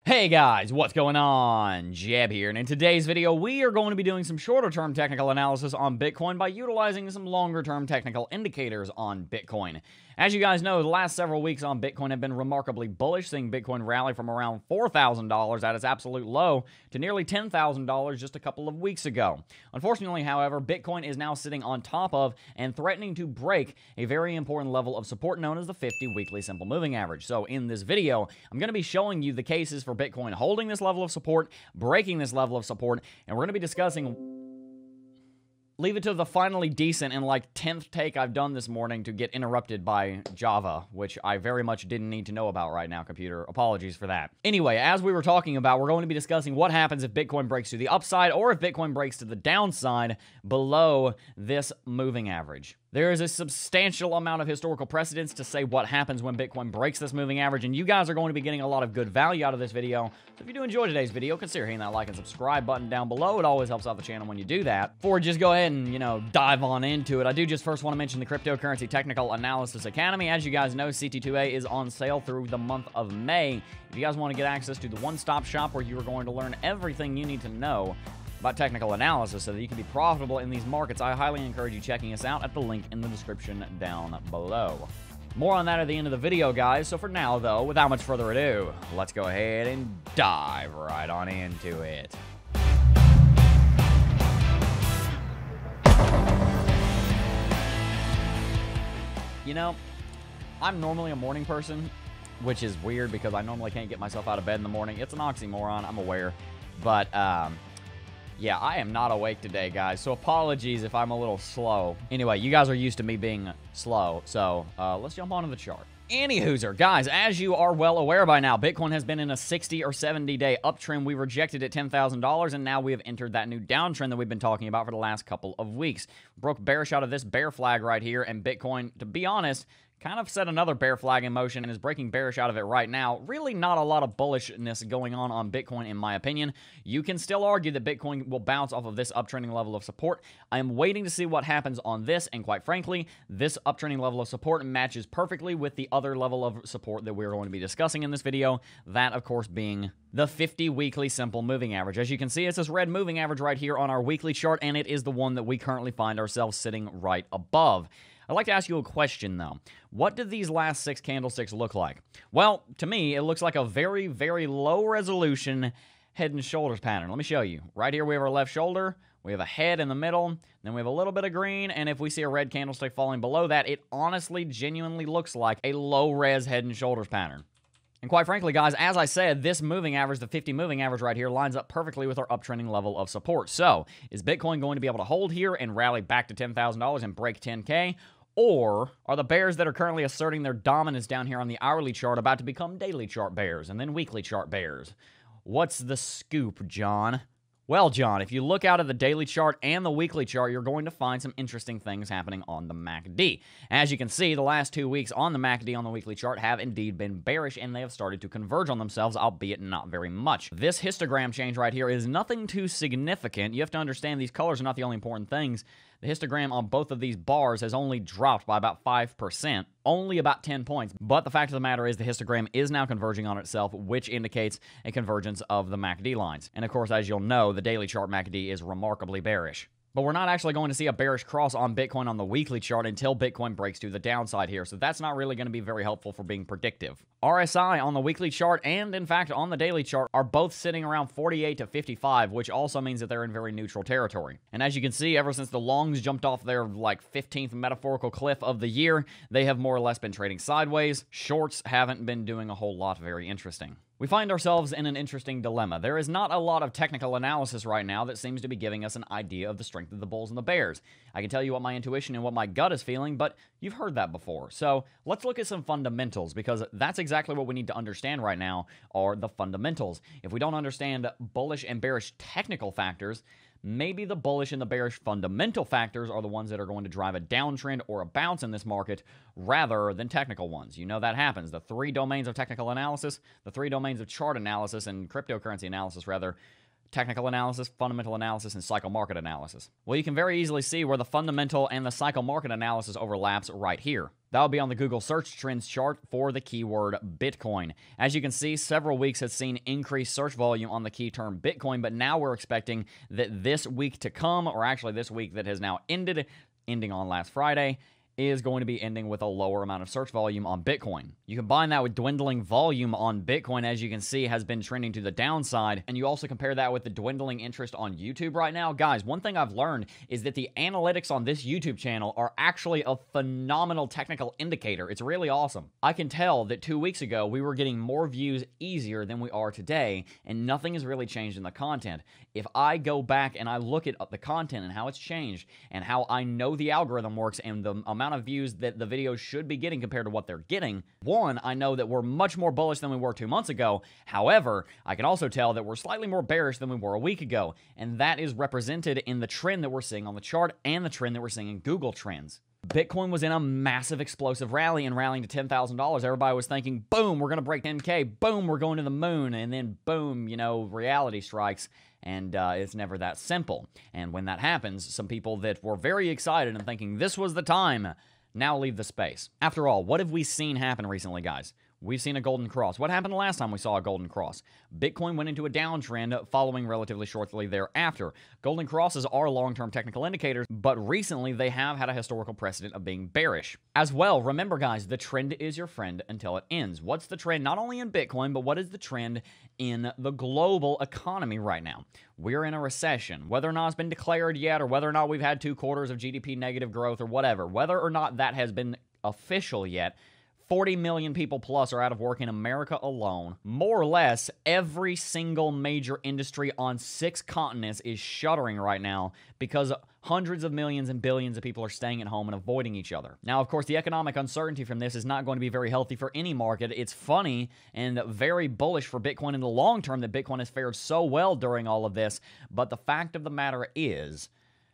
Hey guys, what's going on? Jeb here, and in today's video, we are going to be doing some shorter-term technical analysis on Bitcoin by utilizing some longer-term technical indicators on Bitcoin. As you guys know, the last several weeks on Bitcoin have been remarkably bullish, seeing Bitcoin rally from around $4,000 at its absolute low to nearly $10,000 just a couple of weeks ago. Unfortunately, however, Bitcoin is now sitting on top of and threatening to break a very important level of support known as the 50 weekly simple moving average. So in this video, I'm going to be showing you the cases for Bitcoin holding this level of support, breaking this level of support, and we're going to be discussing. Leave it to the finally decent and like 10th take I've done this morning to get interrupted by Java, which I very much didn't need to know about right now, computer. Apologies for that. Anyway, as we were talking about, we're going to be discussing what happens if Bitcoin breaks to the upside or if Bitcoin breaks to the downside below this moving average. There is a substantial amount of historical precedence to say what happens when Bitcoin breaks this moving average, and you guys are going to be getting a lot of good value out of this video. So if you do enjoy today's video, consider hitting that like and subscribe button down below. It always helps out the channel when you do that. Before we just go ahead and, dive on into it, I do just first want to mention the Cryptocurrency Technical Analysis Academy. As you guys know, CT2A is on sale through the month of May. If you guys want to get access to the one-stop shop where you are going to learn everything you need to know about technical analysis so that you can be profitable in these markets, I highly encourage you checking us out at the link in the description down below. More on that at the end of the video, guys. So for now, though, without much further ado, let's go ahead and dive right on into it. I'm normally a morning person, which is weird because I normally can't get myself out of bed in the morning. It's an oxymoron, I'm aware. But, yeah, I am not awake today, guys, so apologies if I'm a little slow. Anyway, you guys are used to me being slow, so let's jump onto the chart. Anywhooser, guys, as you are well aware by now, Bitcoin has been in a 60 or 70-day uptrend. We rejected at $10,000, and now we have entered that new downtrend that we've been talking about for the last couple of weeks. Broke bearish out of this bear flag right here, and Bitcoin, to be honest, kind of set another bear flag in motion and is breaking bearish out of it right now. Really not a lot of bullishness going on Bitcoin, in my opinion. You can still argue that Bitcoin will bounce off of this uptrending level of support. I am waiting to see what happens on this, and quite frankly, this uptrending level of support matches perfectly with the other level of support that we're going to be discussing in this video, that, of course, being the 50 weekly simple moving average. As you can see, it's this red moving average right here on our weekly chart, and it is the one that we currently find ourselves sitting right above. I'd like to ask you a question, though. What did these last 6 candlesticks look like? Well, to me, it looks like a very, very low-resolution head and shoulders pattern. Let me show you. Right here, we have our left shoulder. We have a head in the middle. Then we have a little bit of green. And if we see a red candlestick falling below that, it honestly, genuinely looks like a low-res head and shoulders pattern. And quite frankly, guys, as I said, this moving average, the 50 moving average right here, lines up perfectly with our uptrending level of support. So, is Bitcoin going to be able to hold here and rally back to $10,000 and break 10K? Or are the bears that are currently asserting their dominance down here on the hourly chart about to become daily chart bears and then weekly chart bears? What's the scoop, John? Well, John, if you look out at the daily chart and the weekly chart, you're going to find some interesting things happening on the MACD. As you can see, the last 2 weeks on the MACD on the weekly chart have indeed been bearish, and they have started to converge on themselves, albeit not very much. This histogram change right here is nothing too significant. You have to understand these colors are not the only important things. The histogram on both of these bars has only dropped by about 5%, only about 10 points. But the fact of the matter is the histogram is now converging on itself, which indicates a convergence of the MACD lines. And of course, as you'll know, the daily chart MACD is remarkably bearish. But we're not actually going to see a bearish cross on Bitcoin on the weekly chart until Bitcoin breaks to the downside here. So that's not really going to be very helpful for being predictive. RSI on the weekly chart and, in fact, on the daily chart are both sitting around 48 to 55, which also means that they're in very neutral territory. And as you can see, ever since the longs jumped off their, 15th metaphorical cliff of the year, they have more or less been trading sideways. Shorts haven't been doing a whole lot very interesting. We find ourselves in an interesting dilemma. There is not a lot of technical analysis right now that seems to be giving us an idea of the strength of the bulls and the bears. I can tell you what my intuition and what my gut is feeling, but you've heard that before. So let's look at some fundamentals, because that's exactly what we need to understand right now are the fundamentals. If we don't understand bullish and bearish technical factors, maybe the bullish and the bearish fundamental factors are the ones that are going to drive a downtrend or a bounce in this market rather than technical ones. You know that happens. The 3 domains of technical analysis, the 3 domains of chart analysis and cryptocurrency analysis, rather, technical analysis, fundamental analysis, and cycle market analysis. Well, you can very easily see where the fundamental and the cycle market analysis overlaps right here. That'll be on the Google search trends chart for the keyword Bitcoin. As you can see, several weeks has seen increased search volume on the key term Bitcoin, but now we're expecting that this week to come, or actually this week that has now ending on last Friday, is going to be ending with a lower amount of search volume on Bitcoin. You combine that with dwindling volume on Bitcoin, as you can see, has been trending to the downside, and you also compare that with the dwindling interest on YouTube right now. Guys, one thing I've learned is that the analytics on this YouTube channel are actually a phenomenal technical indicator. It's really awesome. I can tell that 2 weeks ago, we were getting more views easier than we are today, and nothing has really changed in the content. If I go back and I look at the content and how it's changed, and how I know the algorithm works, and the amount of views that the videos should be getting compared to what they're getting, one, I know that we're much more bullish than we were 2 months ago. However, I can also tell that we're slightly more bearish than we were a week ago, and that is represented in the trend that we're seeing on the chart and the trend that we're seeing in Google Trends. Bitcoin was in a massive explosive rally and rallying to $10,000. Everybody was thinking, boom, we're going to break 10K. Boom, we're going to the moon. And then boom, reality strikes. And it's never that simple. And when that happens, some people that were very excited and thinking this was the time now leave the space. After all, what have we seen happen recently, guys? We've seen a golden cross. What happened the last time we saw a golden cross? Bitcoin went into a downtrend following relatively shortly thereafter. Golden crosses are long-term technical indicators, but recently they have had a historical precedent of being bearish. As well, remember guys, the trend is your friend until it ends. What's the trend not only in Bitcoin, but what is the trend in the global economy right now? We're in a recession. Whether or not it's been declared yet, or whether or not we've had 2 quarters of GDP negative growth or whatever, whether or not that has been official yet, 40 million people plus are out of work in America alone. More or less, every single major industry on 6 continents is shuttering right now because hundreds of millions and billions of people are staying at home and avoiding each other. Now, of course, the economic uncertainty from this is not going to be very healthy for any market. It's funny and very bullish for Bitcoin in the long term that Bitcoin has fared so well during all of this, but the fact of the matter is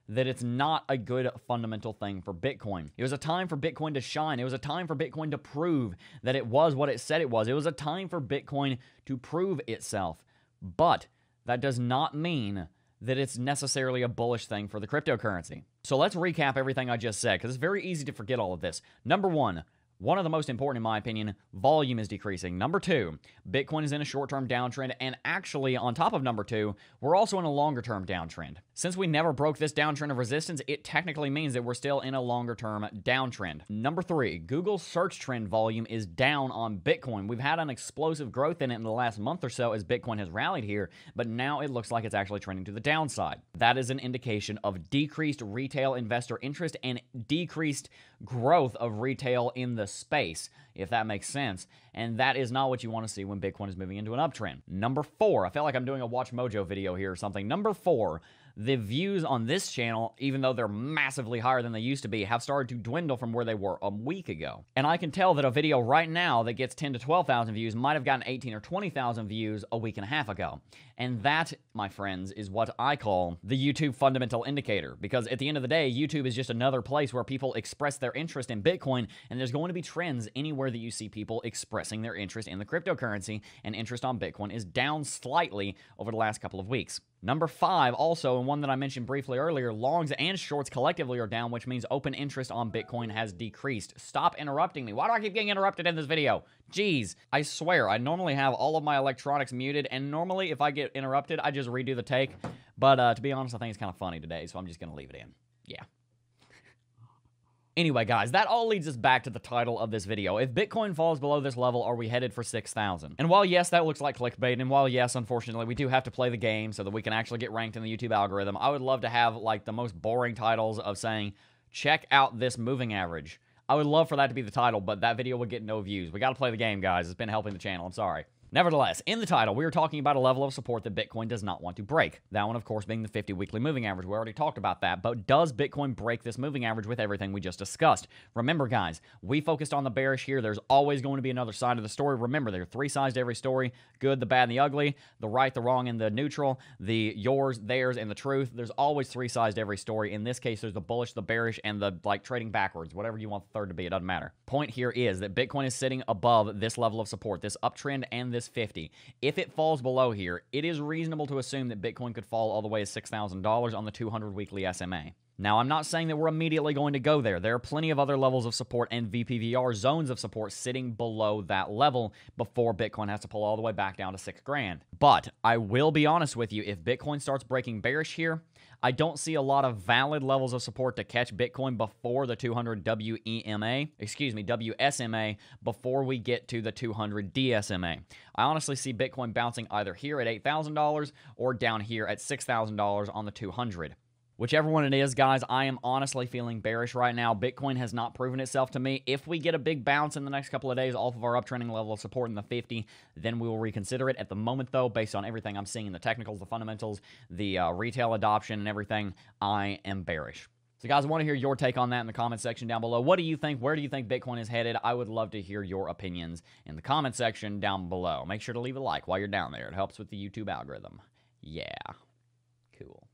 that it's not a good fundamental thing for Bitcoin. It was a time for Bitcoin to shine. It was a time for Bitcoin to prove that it was what it said it was. It was a time for Bitcoin to prove itself. But that does not mean that it's necessarily a bullish thing for the cryptocurrency. So let's recap everything I just said, because it's very easy to forget all of this. Number one of the most important, in my opinion, volume is decreasing. Number 2, Bitcoin is in a short-term downtrend, and actually, on top of number 2, we're also in a longer-term downtrend. Since we never broke this downtrend of resistance, it technically means that we're still in a longer-term downtrend. Number 3, Google's search trend volume is down on Bitcoin. We've had an explosive growth in it in the last month or so as Bitcoin has rallied here, but now it looks like it's actually trending to the downside. That is an indication of decreased retail investor interest and decreased growth of retail in the space, if that makes sense. And that is not what you want to see when Bitcoin is moving into an uptrend. Number 4, I feel like I'm doing a Watch Mojo video here or something. Number 4, the views on this channel, even though they're massively higher than they used to be, have started to dwindle from where they were a week ago. And I can tell that a video right now that gets 10 to 12,000 views might have gotten 18 or 20,000 views a week and a half ago. And that, my friends, is what I call the YouTube fundamental indicator. Because at the end of the day, YouTube is just another place where people express their interest in Bitcoin, and there's going to be trends anywhere that you see people expressing their interest in the cryptocurrency, and interest on Bitcoin is down slightly over the last couple of weeks. Number 5, also, and one that I mentioned briefly earlier, longs and shorts collectively are down, which means open interest on Bitcoin has decreased. Stop interrupting me. Why do I keep getting interrupted in this video? Jeez. I swear, I normally have all of my electronics muted, and normally if I get interrupted, I just redo the take. But to be honest, I think it's kind of funny today, so I'm just going to leave it in. Yeah. Anyway, guys, that all leads us back to the title of this video. If Bitcoin falls below this level, are we headed for 6,000? And while, yes, that looks like clickbait, and while, yes, unfortunately, we do have to play the game so that we can actually get ranked in the YouTube algorithm, I would love to have, like, the most boring titles of saying, check out this moving average. I would love for that to be the title, but that video would get no views. We got to play the game, guys. It's been helping the channel. I'm sorry. Nevertheless, in the title, we are talking about a level of support that Bitcoin does not want to break. That one, of course, being the 50-weekly moving average. We already talked about that, but does Bitcoin break this moving average with everything we just discussed? Remember, guys, we focused on the bearish here. There's always going to be another side of the story. Remember, there are 3 sides to every story: good, the bad, and the ugly, the right, the wrong, and the neutral, the yours, theirs, and the truth. There's always 3 sides to every story. In this case, there's the bullish, the bearish, and the, like, trading backwards. Whatever you want the third to be, it doesn't matter. Point here is that Bitcoin is sitting above this level of support, this uptrend and this this 50. If it falls below here, it is reasonable to assume that Bitcoin could fall all the way to $6,000 on the 200 weekly SMA. Now, I'm not saying that we're immediately going to go there. There are plenty of other levels of support and VPVR zones of support sitting below that level before Bitcoin has to pull all the way back down to $6,000. But I will be honest with you, if Bitcoin starts breaking bearish here, I don't see a lot of valid levels of support to catch Bitcoin before the 200 WSMA, before we get to the 200 DSMA. I honestly see Bitcoin bouncing either here at $8,000 or down here at $6,000 on the 200. Whichever one it is, guys, I am honestly feeling bearish right now. Bitcoin has not proven itself to me. If we get a big bounce in the next couple of days off of our uptrending level of support in the 50, then we will reconsider it. At the moment, though, based on everything I'm seeing in the technicals, the fundamentals, the retail adoption, and everything, I am bearish. So, guys, I want to hear your take on that in the comment section down below. What do you think? Where do you think Bitcoin is headed? I would love to hear your opinions in the comment section down below. Make sure to leave a like while you're down there. It helps with the YouTube algorithm. Yeah. Cool.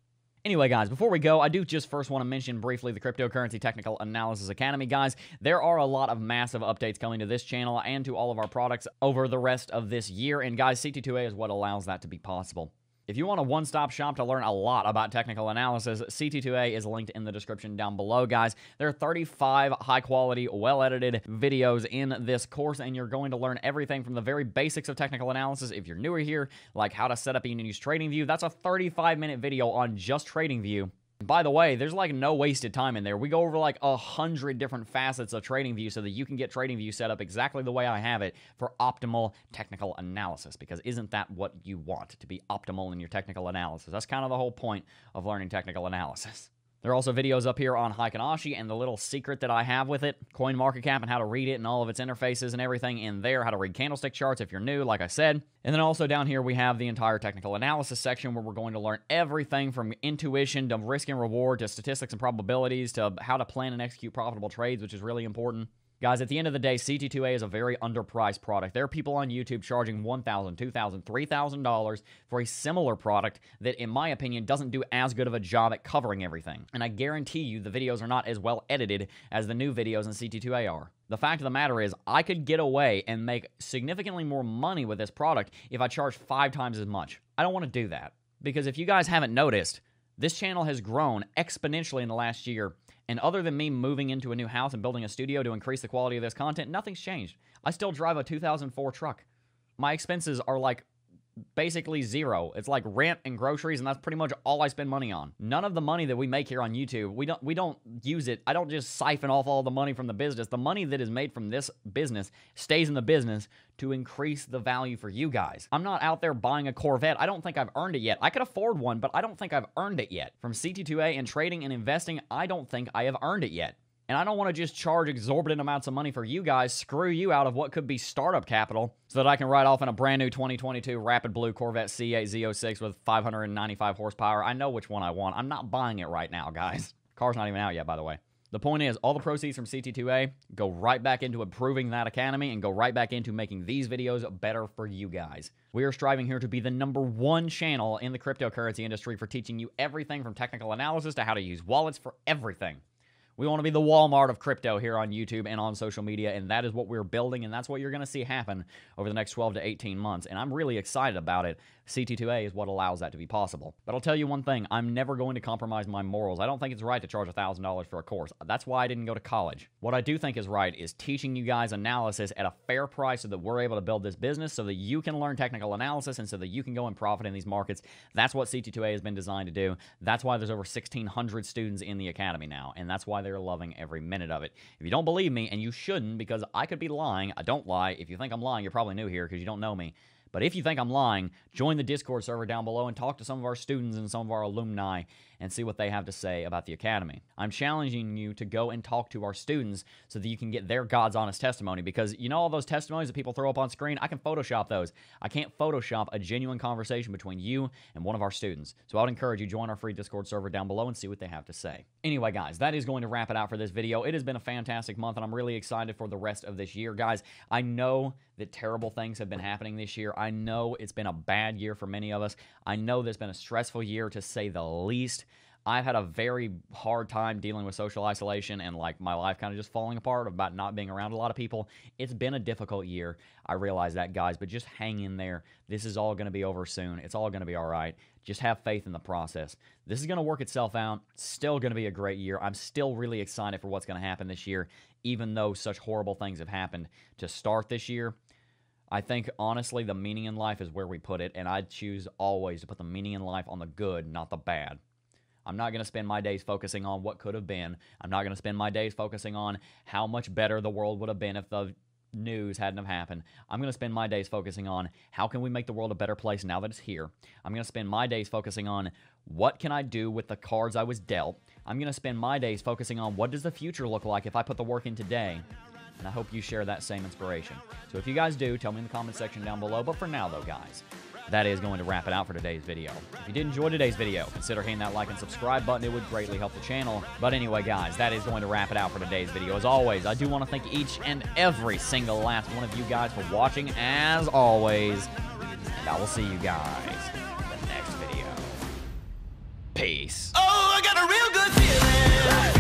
Anyway, guys, before we go, I do just first want to mention briefly the Cryptocurrency Technical Analysis Academy. Guys, there are a lot of massive updates coming to this channel and to all of our products over the rest of this year. And, guys, CT2A is what allows that to be possible. If you want a one-stop shop to learn a lot about technical analysis, CT2A is linked in the description down below, guys. There are 35 high-quality, well-edited videos in this course, and you're going to learn everything from the very basics of technical analysis. If you're newer here, like how to set up and use TradingView, that's a 35-minute video on just TradingView. By the way, there's like no wasted time in there. We go over like 100 different facets of TradingView so that you can get TradingView set up exactly the way I have it for optimal technical analysis, because isn't that what you want, to be optimal in your technical analysis? That's kind of the whole point of learning technical analysis. There are also videos up here on Heikin-Ashi and the little secret that I have with it, CoinMarketCap, and how to read it and all of its interfaces and everything in there, how to read candlestick charts if you're new, like I said. And then also down here we have the entire technical analysis section where we're going to learn everything from intuition to risk and reward to statistics and probabilities to how to plan and execute profitable trades, which is really important. Guys, at the end of the day, CT2A is a very underpriced product. There are people on YouTube charging $1,000, $2,000, $3,000 for a similar product that, in my opinion, doesn't do as good of a job at covering everything. And I guarantee you the videos are not as well edited as the new videos in CT2A are. The fact of the matter is, I could get away and make significantly more money with this product if I charged 5 times as much. I don't want to do that, because if you guys haven't noticed, this channel has grown exponentially in the last year. And other than me moving into a new house and building a studio to increase the quality of this content, nothing's changed. I still drive a 2004 truck. My expenses are like basically zero. It's like rent and groceries, and that's pretty much all I spend money on. None of the money that we make here on YouTube, we don't use it. I don't just siphon off all the money from the business. The money that is made from this business stays in the business to increase the value for you guys. I'm not out there buying a Corvette. I don't think I've earned it yet. I could afford one, but I don't think I've earned it yet. From CT2A and trading and investing, I don't think I have earned it yet. And I don't want to just charge exorbitant amounts of money for you guys, screw you out of what could be startup capital, so that I can ride off in a brand new 2022 Rapid Blue Corvette C8 Z06 with 595 horsepower. I know which one I want. I'm not buying it right now, guys. Car's not even out yet, by the way. The point is, all the proceeds from CT2A go right back into improving that academy and go right back into making these videos better for you guys. We are striving here to be the #1 channel in the cryptocurrency industry for teaching you everything from technical analysis to how to use wallets for everything. We want to be the Walmart of crypto here on YouTube and on social media, and that is what we're building, and that's what you're going to see happen over the next 12 to 18 months, and I'm really excited about it. CT2A is what allows that to be possible. But I'll tell you one thing, I'm never going to compromise my morals. I don't think it's right to charge $1,000 for a course. That's why I didn't go to college. What I do think is right is teaching you guys analysis at a fair price so that we're able to build this business, so that you can learn technical analysis, and so that you can go and profit in these markets. That's what CT2A has been designed to do. That's why there's over 1,600 students in the academy now, and that's why they're loving every minute of it. If you don't believe me, and you shouldn't, because I could be lying, I don't lie. If you think I'm lying, you're probably new here because you don't know me. But if you think I'm lying, join the Discord server down below and talk to some of our students and some of our alumni and see what they have to say about the academy. I'm challenging you to go and talk to our students so that you can get their God's honest testimony, because you know all those testimonies that people throw up on screen? I can Photoshop those. I can't Photoshop a genuine conversation between you and one of our students. So I would encourage you to join our free Discord server down below and see what they have to say. Anyway, guys, that is going to wrap it out for this video. It has been a fantastic month, and I'm really excited for the rest of this year. Guys, I know that terrible things have been happening this year. I know it's been a bad year for many of us. I know there's been a stressful year, to say the least. I've had a very hard time dealing with social isolation and like my life kind of just falling apart about not being around a lot of people. It's been a difficult year. I realize that, guys, but just hang in there. This is all going to be over soon. It's all going to be all right. Just have faith in the process. This is going to work itself out. Still going to be a great year. I'm still really excited for what's going to happen this year, even though such horrible things have happened to start this year. I think, honestly, the meaning in life is where we put it, and I'd choose always to put the meaning in life on the good, not the bad. I'm not going to spend my days focusing on what could have been. I'm not going to spend my days focusing on how much better the world would have been if the news hadn't have happened. I'm going to spend my days focusing on how can we make the world a better place now that it's here. I'm going to spend my days focusing on what can I do with the cards I was dealt. I'm going to spend my days focusing on what does the future look like if I put the work in today. And I hope you share that same inspiration. So if you guys do, tell me in the comment section down below. But for now, though, guys, that is going to wrap it out for today's video. If you did enjoy today's video, consider hitting that like and subscribe button. It would greatly help the channel. But anyway, guys, that is going to wrap it out for today's video. As always, I do want to thank each and every single last one of you guys for watching, as always. And I will see you guys in the next video. Peace. Oh, I got a real good feeling.